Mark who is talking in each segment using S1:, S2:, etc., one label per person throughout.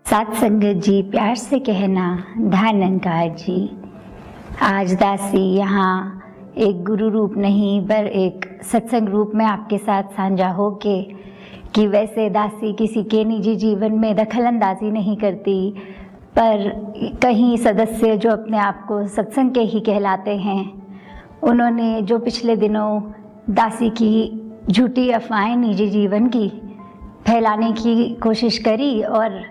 S1: सात संगत जी, प्यार से कहना धनंकार जी। आज दासी यहाँ एक गुरु रूप नहीं पर एक सत्संग रूप में आपके साथ साझा हो के कि वैसे दासी किसी के निजी जीवन में दखल अंदाजी नहीं करती, पर कहीं सदस्य जो अपने आप को सत्संग के ही कहलाते हैं, उन्होंने जो पिछले दिनों दासी की झूठी अफवाहें निजी जीवन की फैलाने की कोशिश करी, और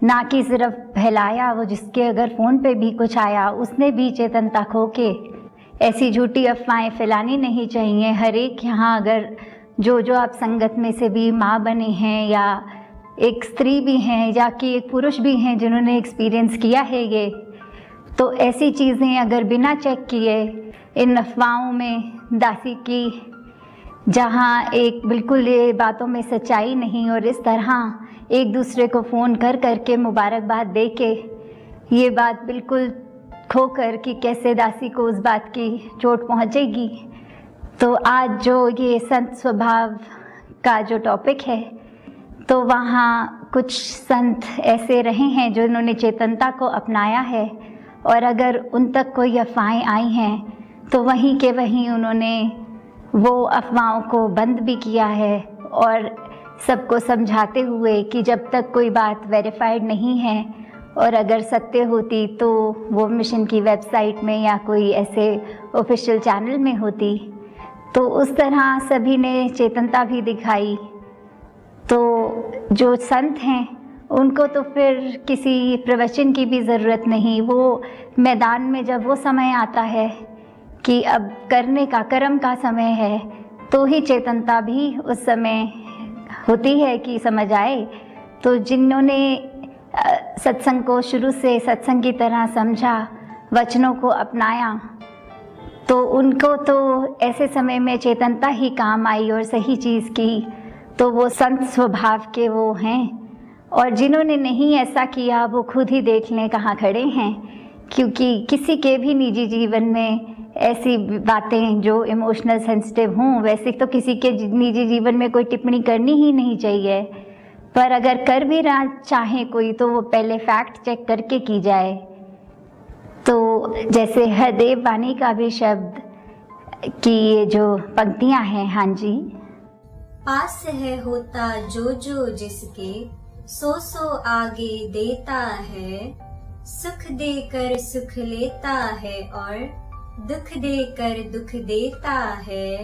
S1: ना कि सिर्फ फैलाया, वो जिसके अगर फ़ोन पे भी कुछ आया उसने भी चेतनता खो के ऐसी झूठी अफवाहें फैलानी नहीं चाहिए। हर एक यहाँ अगर जो आप संगत में से भी माँ बने हैं या एक स्त्री भी हैं या कि एक पुरुष भी हैं जिन्होंने एक्सपीरियंस किया है ये, तो ऐसी चीज़ें अगर बिना चेक किए इन अफवाहों में दासी की, जहाँ एक बिल्कुल ये बातों में सच्चाई नहीं, और इस तरह एक दूसरे को फ़ोन कर के मुबारकबाद दे के ये बात बिल्कुल खो कर कि कैसे दासी को उस बात की चोट पहुँचेगी। तो आज जो ये संत स्वभाव का जो टॉपिक है, तो वहाँ कुछ संत ऐसे रहे हैं जिन्होंने चेतनता को अपनाया है, और अगर उन तक कोई अफवाहें आई हैं तो वहीं के वहीं उन्होंने वो अफवाहों को बंद भी किया है, और सबको समझाते हुए कि जब तक कोई बात वेरीफाइड नहीं है और अगर सत्य होती तो वो मिशन की वेबसाइट में या कोई ऐसे ऑफिशियल चैनल में होती। तो उस तरह सभी ने चेतनता भी दिखाई। तो जो संत हैं उनको तो फिर किसी प्रवचन की भी ज़रूरत नहीं, वो मैदान में जब वो समय आता है कि अब करने का कर्म का समय है, तो ही चेतनता भी उस समय होती है कि समझ आए। तो जिन्होंने सत्संग को शुरू से सत्संग की तरह समझा, वचनों को अपनाया, तो उनको तो ऐसे समय में चेतनता ही काम आई और सही चीज़ की, तो वो संत स्वभाव के वो हैं। और जिन्होंने नहीं ऐसा किया वो खुद ही देख लें कहाँ खड़े हैं, क्योंकि किसी के भी निजी जीवन में ऐसी बातें जो इमोशनल सेंसिटिव हों, वैसे तो किसी के निजी जीवन में कोई टिप्पणी करनी ही नहीं चाहिए, पर अगर कर भी रहा चाहे कोई तो वो पहले फैक्ट चेक करके की जाए। तो जैसे हरदेव वाणी का भी शब्द की ये जो पंक्तियां हैं, हाँ जी।
S2: पास है होता जो जिसके, सो आगे देता है, सुख देकर सुख लेता है और दुख देकर दुख देता है।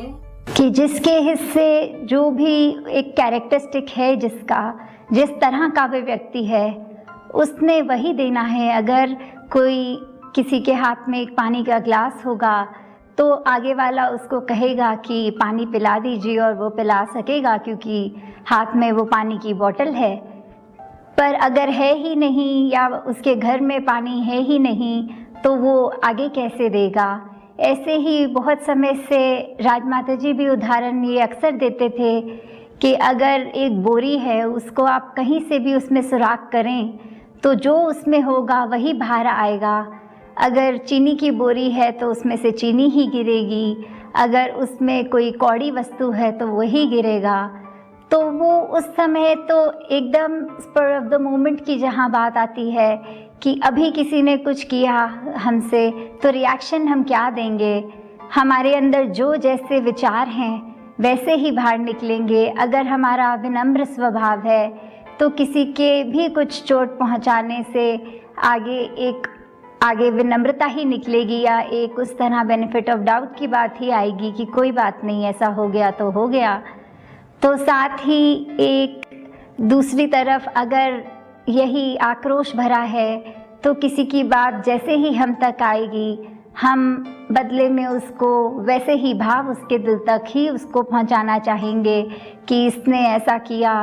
S1: कि जिसके हिस्से जो भी एक कैरेक्टरिस्टिक है, जिस तरह का वो व्यक्ति है, उसने वही देना है। अगर कोई किसी के हाथ में एक पानी का ग्लास होगा तो आगे वाला उसको कहेगा कि पानी पिला दीजिए, और वो पिला सकेगा क्योंकि हाथ में वो पानी की बोतल है। पर अगर है ही नहीं या उसके घर में पानी है ही नहीं तो वो आगे कैसे देगा। ऐसे ही बहुत समय से राजमाता जी भी उदाहरण ये अक्सर देते थे कि अगर एक बोरी है, उसको आप कहीं से भी उसमें सुराख करें तो जो उसमें होगा वही बाहर आएगा। अगर चीनी की बोरी है तो उसमें से चीनी ही गिरेगी, अगर उसमें कोई कौड़ी वस्तु है तो वही गिरेगा। तो वो उस समय तो एकदम स्पर ऑफ द मोमेंट की जहाँ बात आती है कि अभी किसी ने कुछ किया हमसे तो रिएक्शन हम क्या देंगे, हमारे अंदर जो जैसे विचार हैं वैसे ही बाहर निकलेंगे। अगर हमारा विनम्र स्वभाव है तो किसी के भी कुछ चोट पहुंचाने से आगे विनम्रता ही निकलेगी, या एक उस तरह बेनिफिट ऑफ डाउट की बात ही आएगी कि कोई बात नहीं, ऐसा हो गया तो हो गया। तो साथ ही एक दूसरी तरफ अगर यही आक्रोश भरा है तो किसी की बात जैसे ही हम तक आएगी, हम बदले में उसको वैसे ही भाव उसके दिल तक ही उसको पहुंचाना चाहेंगे कि इसने ऐसा किया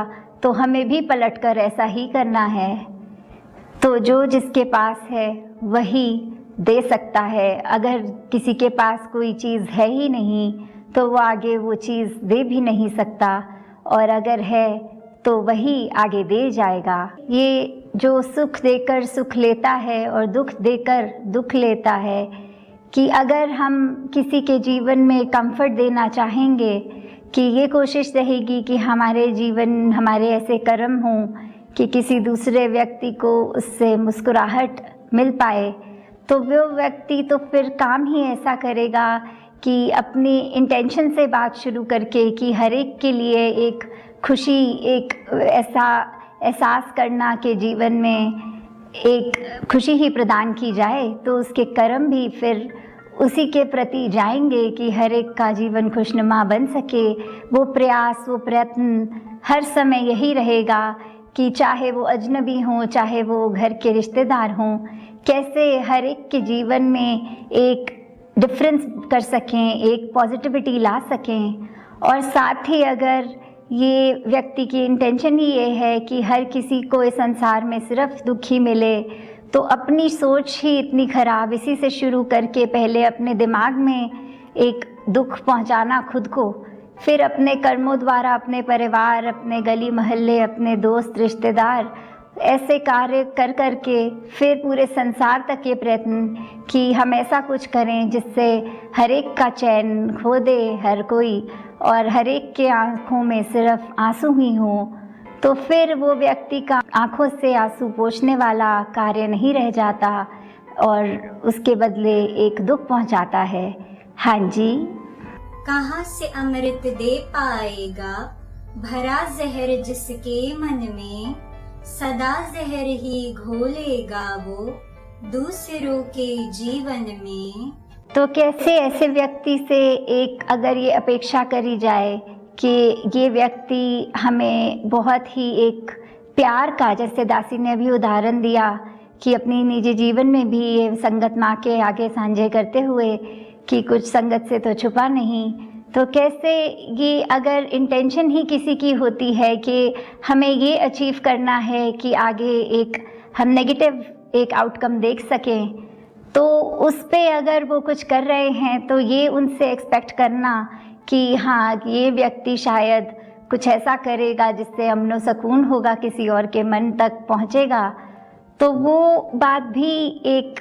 S1: तो हमें भी पलटकर ऐसा ही करना है। तो जो जिसके पास है वही दे सकता है। अगर किसी के पास कोई चीज़ है ही नहीं तो वो आगे वो चीज़ दे भी नहीं सकता, और अगर है तो वही आगे दे जाएगा। ये जो सुख देकर सुख लेता है और दुख देकर दुख लेता है, कि अगर हम किसी के जीवन में कंफर्ट देना चाहेंगे कि ये कोशिश रहेगी कि हमारे जीवन हमारे ऐसे कर्म हों कि किसी दूसरे व्यक्ति को उससे मुस्कुराहट मिल पाए, तो वो व्यक्ति तो फिर काम ही ऐसा करेगा कि अपनी इंटेंशन से बात शुरू करके कि हर एक के लिए एक खुशी, एक ऐसा एहसास करना कि जीवन में एक खुशी ही प्रदान की जाए, तो उसके कर्म भी फिर उसी के प्रति जाएंगे कि हर एक का जीवन खुशनुमा बन सके। वो प्रयास, वो प्रयत्न हर समय यही रहेगा कि चाहे वो अजनबी हों, चाहे वो घर के रिश्तेदार हों, कैसे हर एक के जीवन में एक डिफरेंस कर सकें, एक पॉजिटिविटी ला सकें। और साथ ही अगर ये व्यक्ति की इंटेंशन ही ये है कि हर किसी को इस संसार में सिर्फ दुख ही मिले, तो अपनी सोच ही इतनी ख़राब, इसी से शुरू करके पहले अपने दिमाग में एक दुख पहुंचाना खुद को, फिर अपने कर्मों द्वारा अपने परिवार, अपने गली मोहल्ले, अपने दोस्त रिश्तेदार, ऐसे कार्य कर कर के फिर पूरे संसार तक ये प्रयत्न कि हम ऐसा कुछ करें जिससे हर एक का चैन खो दे हर कोई, और हर एक के आँखों में सिर्फ आंसू ही हों, तो फिर वो व्यक्ति का आँखों से आंसू पोंछने वाला कार्य नहीं रह जाता और उसके बदले एक दुख पहुंचाता है। हाँ जी।
S2: कहाँ से अमृत दे पाएगा भरा जहर जिसके मन में, सदा जहर ही घोलेगा वो दूसरों के जीवन में।
S1: तो कैसे ऐसे व्यक्ति से एक अगर ये अपेक्षा करी जाए कि ये व्यक्ति हमें बहुत ही एक प्यार का, जैसे दासी ने अभी उदाहरण दिया कि अपनी निजी जीवन में भी ये संगत माँ के आगे सांझे करते हुए कि कुछ संगत से तो छुपा नहीं, तो कैसे ये अगर इंटेंशन ही किसी की होती है कि हमें ये अचीव करना है कि आगे एक हम नेगेटिव एक आउटकम देख सकें, तो उस पे अगर वो कुछ कर रहे हैं तो ये उनसे एक्सपेक्ट करना कि हाँ ये व्यक्ति शायद कुछ ऐसा करेगा जिससे अमन व सुकून होगा, किसी और के मन तक पहुँचेगा, तो वो बात भी एक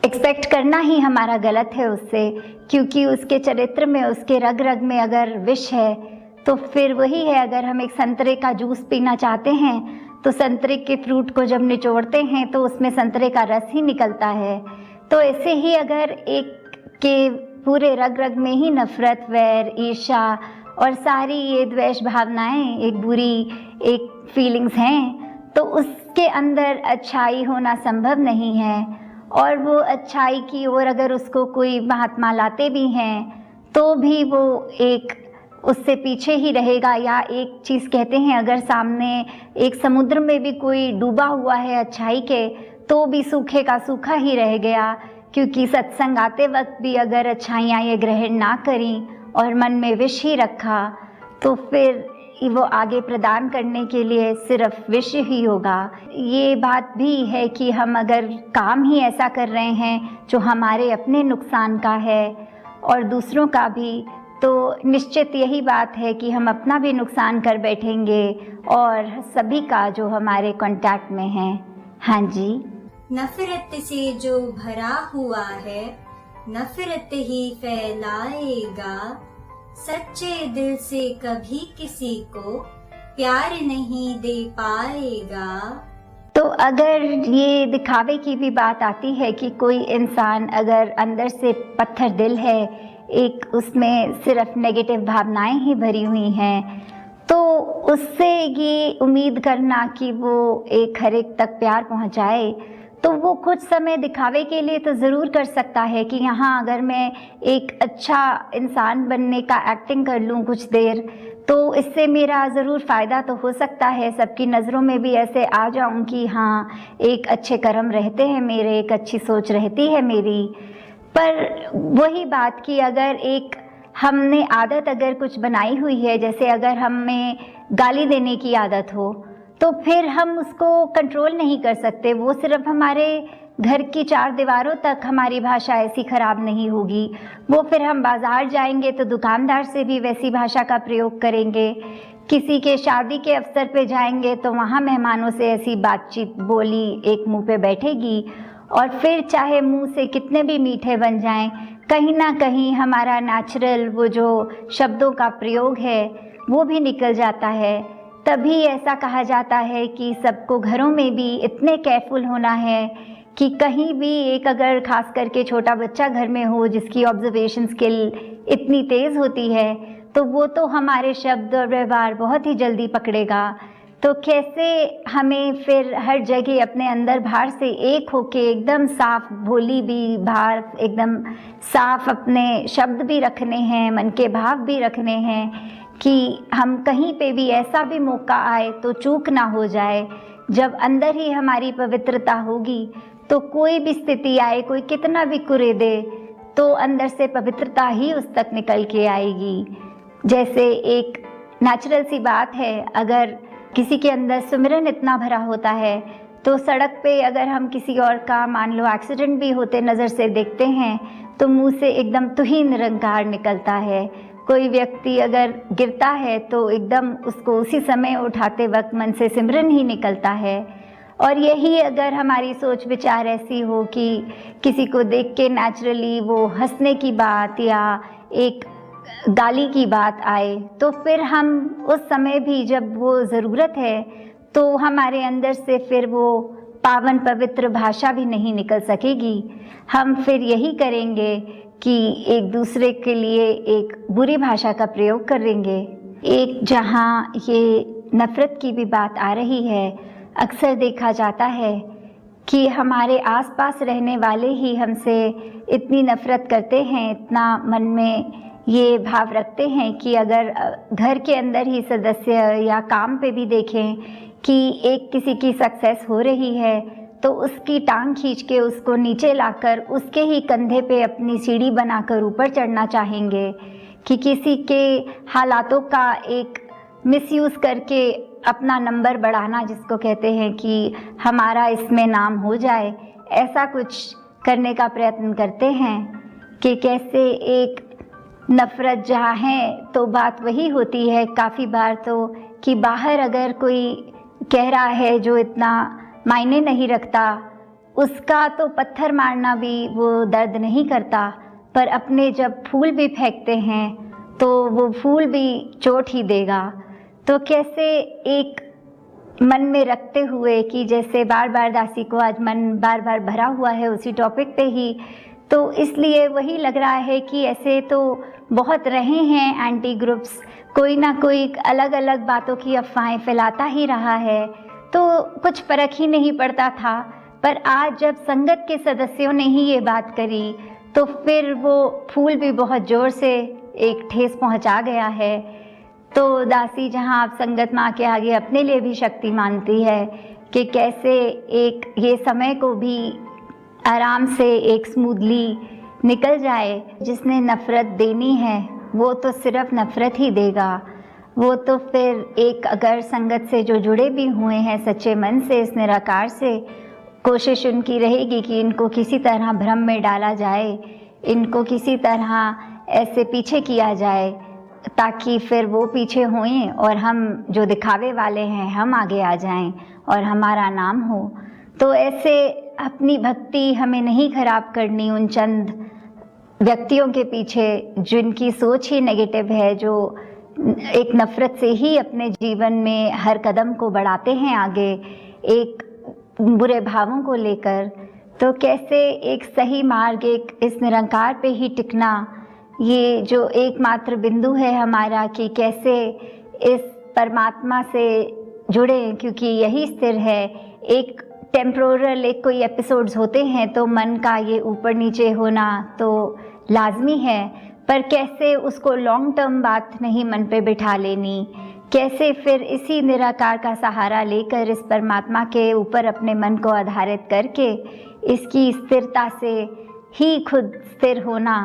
S1: एक्सपेक्ट करना ही हमारा गलत है उससे, क्योंकि उसके चरित्र में, उसके रग रग में अगर विष है तो फिर वही है, अगर हम एक संतरे का जूस पीना चाहते हैं तो संतरे के फ्रूट को जब निचोड़ते हैं तो उसमें संतरे का रस ही निकलता है। तो ऐसे ही अगर एक के पूरे रग रग में ही नफ़रत, वैर, ईर्ष्या और सारी ये द्वेष भावनाएं, एक बुरी एक फीलिंग्स हैं, तो उसके अंदर अच्छाई होना संभव नहीं है। और वो अच्छाई की ओर अगर उसको कोई महात्मा लाते भी हैं तो भी वो एक उससे पीछे ही रहेगा। या एक चीज़ कहते हैं, अगर सामने एक समुद्र में भी कोई डूबा हुआ है अच्छाई के, तो भी सूखे का सूखा ही रह गया, क्योंकि सत्संग आते वक्त भी अगर अच्छाइयाँ ये ग्रहण ना करी और मन में विष ही रखा, तो फिर वो आगे प्रदान करने के लिए सिर्फ विष ही होगा। ये बात भी है कि हम अगर काम ही ऐसा कर रहे हैं जो हमारे अपने नुकसान का है और दूसरों का भी, तो निश्चित यही बात है कि हम अपना भी नुकसान कर बैठेंगे और सभी का जो हमारे कांटेक्ट में है। हाँ जी।
S2: नफरत से जो भरा हुआ है नफरत ही फैलाएगा, सच्चे दिल से कभी किसी को प्यार नहीं दे पाएगा।
S1: तो अगर ये दिखावे की भी बात आती है कि कोई इंसान अगर अंदर से पत्थर दिल है, एक उसमें सिर्फ नेगेटिव भावनाएं ही भरी हुई हैं, तो उससे ये उम्मीद करना कि वो एक हर एक तक प्यार पहुंचाए, तो वो कुछ समय दिखावे के लिए तो ज़रूर कर सकता है कि यहाँ अगर मैं एक अच्छा इंसान बनने का एक्टिंग कर लूँ कुछ देर, तो इससे मेरा ज़रूर फ़ायदा तो हो सकता है, सबकी नज़रों में भी ऐसे आ जाऊँ कि हाँ एक अच्छे कर्म रहते हैं मेरे, एक अच्छी सोच रहती है मेरी। पर वही बात कि अगर एक हमने आदत अगर कुछ बनाई हुई है, जैसे अगर हमें गाली देने की आदत हो, तो फिर हम उसको कंट्रोल नहीं कर सकते। वो सिर्फ हमारे घर की चार दीवारों तक हमारी भाषा ऐसी ख़राब नहीं होगी, वो फिर हम बाज़ार जाएंगे तो दुकानदार से भी वैसी भाषा का प्रयोग करेंगे, किसी के शादी के अवसर पे जाएंगे तो वहाँ मेहमानों से ऐसी बातचीत बोली एक मुंह पे बैठेगी, और फिर चाहे मुंह से कितने भी मीठे बन जाएं, कहीं ना कहीं हमारा नेचुरल वो जो शब्दों का प्रयोग है वो भी निकल जाता है। तभी ऐसा कहा जाता है कि सबको घरों में भी इतने केयरफुल होना है कि कहीं भी एक अगर खास करके छोटा बच्चा घर में हो जिसकी ऑब्जर्वेशन स्किल इतनी तेज़ होती है तो वो तो हमारे शब्द और व्यवहार बहुत ही जल्दी पकड़ेगा। तो कैसे हमें फिर हर जगह अपने अंदर बाहर से एक होके एकदम साफ भोली भी बाहर एकदम साफ अपने शब्द भी रखने हैं, मन के भाव भी रखने हैं कि हम कहीं पे भी ऐसा भी मौका आए तो चूक ना हो जाए। जब अंदर ही हमारी पवित्रता होगी तो कोई भी स्थिति आए, कोई कितना भी कुरे दे, तो अंदर से पवित्रता ही उस तक निकल के आएगी। जैसे एक नेचुरल सी बात है, अगर किसी के अंदर सिमरन इतना भरा होता है तो सड़क पे अगर हम किसी और का मान लो एक्सीडेंट भी होते नज़र से देखते हैं तो मुंह से एकदम तुहीन निरंकार निकलता है। कोई व्यक्ति अगर गिरता है तो एकदम उसको उसी समय उठाते वक्त मन से सिमरन ही निकलता है। और यही अगर हमारी सोच विचार ऐसी हो कि किसी को देख के नेचुरली वो हंसने की बात या एक गाली की बात आए तो फिर हम उस समय भी जब वो ज़रूरत है तो हमारे अंदर से फिर वो पावन पवित्र भाषा भी नहीं निकल सकेगी। हम फिर यही करेंगे कि एक दूसरे के लिए एक बुरी भाषा का प्रयोग करेंगे। एक जहाँ ये नफ़रत की भी बात आ रही है, अक्सर देखा जाता है कि हमारे आसपास रहने वाले ही हमसे इतनी नफ़रत करते हैं, इतना मन में ये भाव रखते हैं कि अगर घर के अंदर ही सदस्य या काम पे भी देखें कि एक किसी की सक्सेस हो रही है तो उसकी टांग खींच के उसको नीचे लाकर उसके ही कंधे पे अपनी सीढ़ी बनाकर ऊपर चढ़ना चाहेंगे, कि किसी के हालातों का एक मिसयूज़ करके अपना नंबर बढ़ाना जिसको कहते हैं कि हमारा इसमें नाम हो जाए, ऐसा कुछ करने का प्रयत्न करते हैं। कि कैसे एक नफ़रत जहाँ है तो बात वही होती है काफ़ी बार तो कि बाहर अगर कोई कह रहा है जो इतना मायने नहीं रखता, उसका तो पत्थर मारना भी वो दर्द नहीं करता, पर अपने जब फूल भी फेंकते हैं तो वो फूल भी चोट ही देगा। तो कैसे एक मन में रखते हुए कि जैसे बार बार दासी को आज मन बार बार भरा हुआ है उसी टॉपिक पे ही, तो इसलिए वही लग रहा है कि ऐसे तो बहुत रहे हैं एंटी ग्रुप्स, कोई ना कोई अलग अलग बातों की अफवाहें फैलाता ही रहा है, तो कुछ फर्क ही नहीं पड़ता था। पर आज जब संगत के सदस्यों ने ही ये बात करी तो फिर वो फूल भी बहुत ज़ोर से एक ठेस पहुंचा गया है। तो दासी जहां आप संगत माँ के आगे अपने लिए भी शक्ति मानती है कि कैसे एक ये समय को भी आराम से एक स्मूथली निकल जाए। जिसने नफ़रत देनी है वो तो सिर्फ नफ़रत ही देगा, वो तो फिर एक अगर संगत से जो जुड़े भी हुए हैं सच्चे मन से इस निराकार से, कोशिश उनकी रहेगी कि इनको किसी तरह भ्रम में डाला जाए, इनको किसी तरह ऐसे पीछे किया जाए ताकि फिर वो पीछे होएं और हम जो दिखावे वाले हैं हम आगे आ जाएं और हमारा नाम हो। तो ऐसे अपनी भक्ति हमें नहीं खराब करनी उन चंद व्यक्तियों के पीछे जिनकी सोच ही नेगेटिव है, जो एक नफ़रत से ही अपने जीवन में हर कदम को बढ़ाते हैं आगे एक बुरे भावों को लेकर। तो कैसे एक सही मार्ग एक इस निरंकार पे ही टिकना, ये जो एकमात्र बिंदु है हमारा कि कैसे इस परमात्मा से जुड़े, क्योंकि यही स्थिर है। एक टेम्पोरल एक कोई एपिसोड्स होते हैं तो मन का ये ऊपर नीचे होना तो लाजमी है, पर कैसे उसको लॉन्ग टर्म बात नहीं मन पे बिठा लेनी, कैसे फिर इसी निराकार का सहारा लेकर इस परमात्मा के ऊपर अपने मन को आधारित करके इसकी स्थिरता से ही खुद स्थिर होना,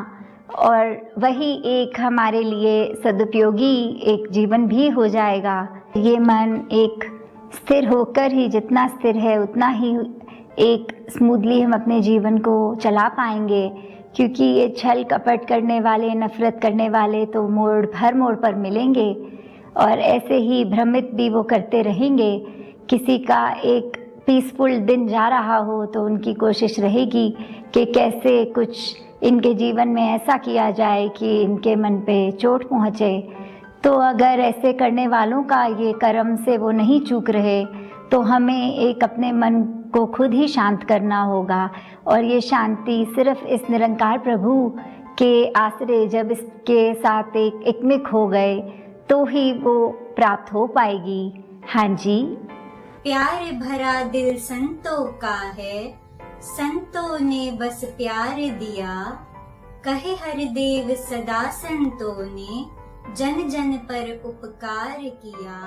S1: और वही एक हमारे लिए सदुपयोगी एक जीवन भी हो जाएगा। ये मन एक स्थिर होकर ही जितना स्थिर है उतना ही एक स्मूथली हम अपने जीवन को चला पाएंगे, क्योंकि ये छल कपट करने वाले नफ़रत करने वाले तो हर मोड़ पर मिलेंगे और ऐसे ही भ्रमित भी वो करते रहेंगे। किसी का एक पीसफुल दिन जा रहा हो तो उनकी कोशिश रहेगी कि कैसे कुछ इनके जीवन में ऐसा किया जाए कि इनके मन पे चोट पहुँचे। तो अगर ऐसे करने वालों का ये कर्म से वो नहीं चूक रहे तो हमें एक अपने मन को खुद ही शांत करना होगा, और ये शांति सिर्फ इस निरंकार प्रभु के आश्रय जब इसके साथ एकमिक हो गए तो ही वो प्राप्त हो पाएगी। हाँ जी।
S2: प्यार भरा दिल संतों का है, संतों ने बस प्यार दिया, कहे हरदेव सदा संतों ने जन जन पर उपकार किया।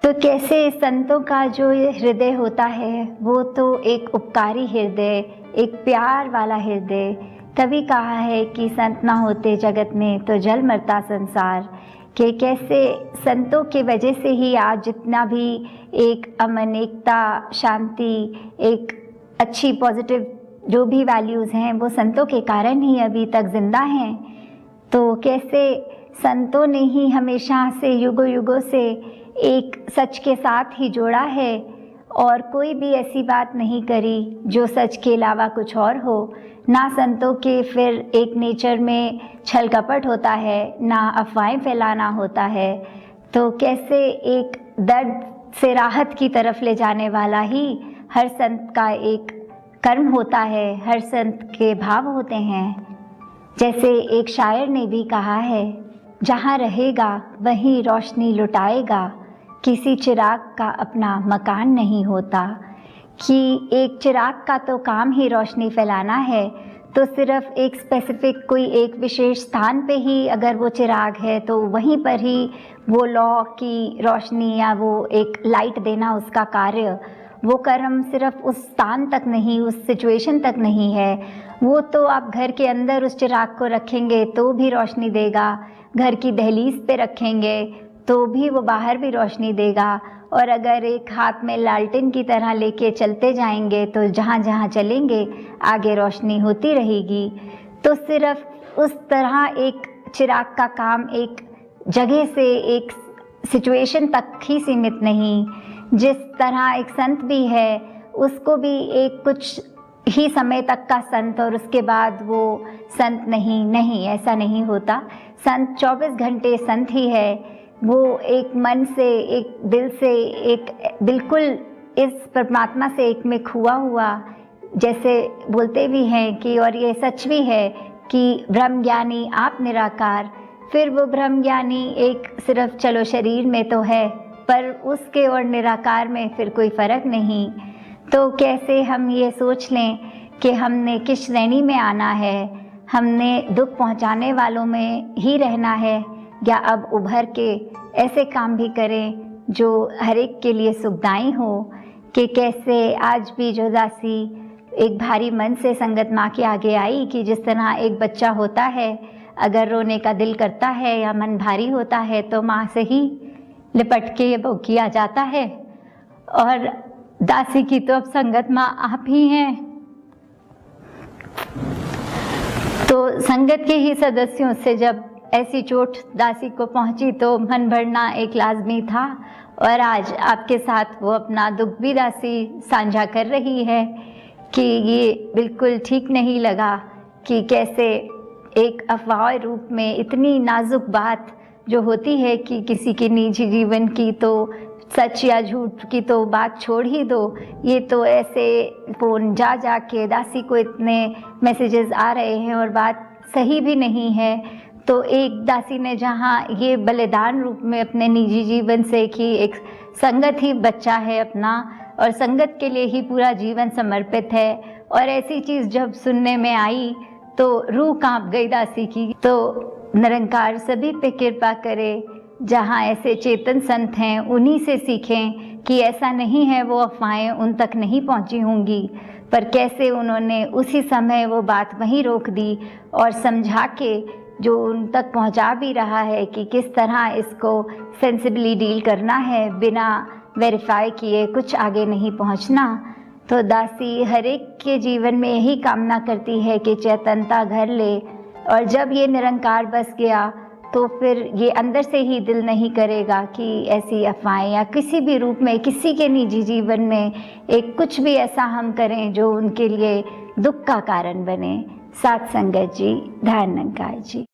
S1: तो कैसे संतों का जो ये हृदय होता है वो तो एक उपकारी हृदय, एक प्यार वाला हृदय। तभी कहा है कि संत ना होते जगत में तो जल मरता संसार, कि कैसे संतों की वजह से ही आज जितना भी एक अमन, एकता, शांति, एक अच्छी पॉजिटिव जो भी वैल्यूज़ हैं वो संतों के कारण ही अभी तक जिंदा हैं। तो कैसे संतों ने ही हमेशा से युगों युगों से एक सच के साथ ही जोड़ा है और कोई भी ऐसी बात नहीं करी जो सच के अलावा कुछ और हो। ना संतों के फिर एक नेचर में छल कपट होता है, ना अफवाहें फैलाना होता है। तो कैसे एक दर्द से राहत की तरफ ले जाने वाला ही हर संत का एक कर्म होता है, हर संत के भाव होते हैं। जैसे एक शायर ने भी कहा है, जहाँ रहेगा वहीं रोशनी लुटाएगा, किसी चिराग का अपना मकान नहीं होता। कि एक चिराग का तो काम ही रोशनी फैलाना है, तो सिर्फ एक स्पेसिफिक कोई एक विशेष स्थान पे ही अगर वो चिराग है तो वहीं पर ही वो लौ की रोशनी या वो एक लाइट देना उसका कार्य, वो कर्म सिर्फ उस स्थान तक नहीं, उस सिचुएशन तक नहीं है। वो तो आप घर के अंदर उस चिराग को रखेंगे तो भी रोशनी देगा, घर की दहलीज पे रखेंगे तो भी वो बाहर भी रोशनी देगा, और अगर एक हाथ में लालटेन की तरह लेके चलते जाएंगे तो जहाँ जहाँ चलेंगे आगे रोशनी होती रहेगी। तो सिर्फ उस तरह एक चिराग का काम एक जगह से एक सिचुएशन तक ही सीमित नहीं, जिस तरह एक संत भी है उसको भी एक कुछ ही समय तक का संत और उसके बाद वो संत नहीं, ऐसा नहीं होता। संत 24 घंटे संत ही है। वो एक मन से, एक दिल से, एक बिल्कुल इस परमात्मा से एक में खुआ हुआ, जैसे बोलते भी हैं कि, और ये सच भी है कि ब्रह्म ज्ञानी आप निराकार। फिर वो ब्रह्म ज्ञानी एक सिर्फ चलो शरीर में तो है, पर उसके और निराकार में फिर कोई फ़र्क नहीं। तो कैसे हम ये सोच लें कि हमने किस श्रेणी में आना है, हमने दुख पहुंचाने वालों में ही रहना है, या अब उभर के ऐसे काम भी करें जो हर एक के लिए सुखदायी हो। कि कैसे आज भी जो दासी एक भारी मन से संगत माँ के आगे आई, कि जिस तरह एक बच्चा होता है अगर रोने का दिल करता है या मन भारी होता है तो माँ से ही लिपट के ये किया जाता है। और दासी की तो अब संगत माँ आप ही हैं, तो संगत के ही सदस्यों से जब ऐसी चोट दासी को पहुंची तो मन भरना एक लाजमी था। और आज आपके साथ वो अपना दुख भी दासी साझा कर रही है कि ये बिल्कुल ठीक नहीं लगा कि कैसे एक अफवाह रूप में इतनी नाजुक बात जो होती है कि किसी के निजी जीवन की, तो सच या झूठ की तो बात छोड़ ही दो, ये तो ऐसे फ़ोन जा के दासी को इतने मैसेजेस आ रहे हैं और बात सही भी नहीं है। तो एक दासी ने जहाँ ये बलिदान रूप में अपने निजी जीवन से कि एक संगत ही बच्चा है अपना और संगत के लिए ही पूरा जीवन समर्पित है, और ऐसी चीज़ जब सुनने में आई तो रूह कांप गई दासी की। तो निरंकार सभी पे कृपा करे, जहाँ ऐसे चेतन संत हैं उन्हीं से सीखें कि ऐसा नहीं है वो अफवाहें उन तक नहीं पहुँची होंगी, पर कैसे उन्होंने उसी समय वो बात वहीं रोक दी और समझा के जो उन तक पहुंचा भी रहा है कि किस तरह इसको सेंसिबली डील करना है, बिना वेरीफाई किए कुछ आगे नहीं पहुंचना। तो दासी हर एक के जीवन में यही कामना करती है कि चैतन्यता घर ले, और जब ये निरंकार बस गया तो फिर ये अंदर से ही दिल नहीं करेगा कि ऐसी अफवाहें या किसी भी रूप में किसी के निजी जीवन में एक कुछ भी ऐसा हम करें जो उनके लिए दुख का कारण बने। साथ संगत जी, ध्यान निरंकार जी।